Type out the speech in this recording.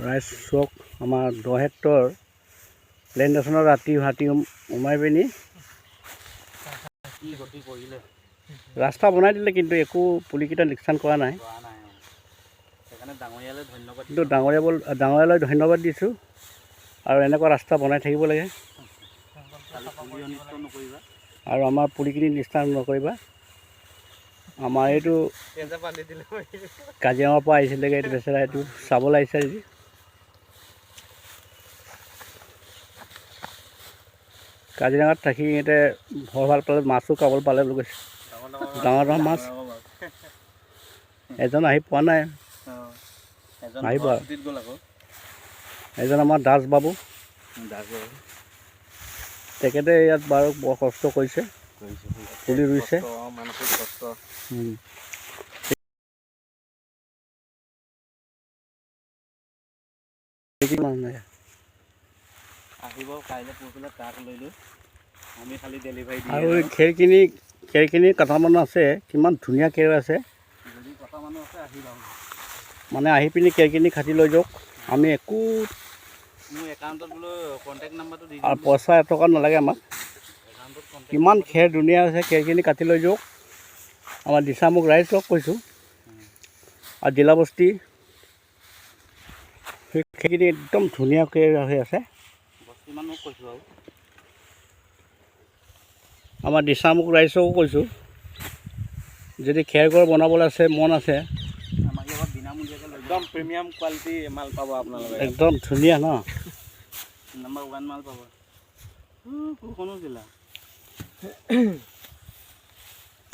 ৰাইজ চক আমাৰ 10 হেক্টৰ প্লেণ্টেশ্যনৰ ৰাতি উমাই পিনি ৰাস্তা বনাই দিলে, কিন্তু একো পুলিকেইটা লোকচান কৰা নাই। কিন্তু ডাঙৰীয়ালৈ ধন্যবাদ দিছোঁ। আৰু এনেকুৱা ৰাস্তা বনাই থাকিব লাগে, আৰু আমাৰ পুলিখিনি লোকচান নকৰিবা। আমাৰ এইটো কাজিৰঙাৰ পৰা আহিছিলেগৈ, এইটো বেচেৰা এইটো চাবলৈ আহিছে আজি। কাজিৰঙাত থাকি ইহঁতে ভাল পালে, মাছো খাবলৈ পালে বুলি কৈছে। ডাঙৰ ডাঙৰ মাছ এজন আহি পোৱা নাই, আহিব আৰু। এজন আমাৰ দাস বাবু, তেখেতে ইয়াত বাৰু বৰ কষ্ট কৰিছে, পুলি ৰুইছে। আৰু খেৰখিনি কটা মানুহ আছে, কিমান ধুনীয়া খেৰ আছে। মানে আহি পিনি খেৰখিনি কাটি লৈ যাওক, আমি একো আৰু পইচা এটকা নালাগে আমাক। কিমান খেৰ ধুনীয়া আছে, খেৰখিনি কাটি লৈ যাওক। আমাৰ দিচামুখ ৰাইজক কৈছোঁ, আৰু জিলা বস্তি সেইখিনি একদম ধুনীয়াকৈ হৈ আছে। আমাৰ দিচামুখ ৰাইজকো কৈছোঁ, যদি খেৰঘৰ বনাবলৈ আছে, মন আছে, একদম প্ৰিমিয়াম কোৱালিটি মাল পাব আপোনালোকে। একদম ধুনীয়া ন, নাম্বাৰ 1 মাল পাব। কোনখন জিলা?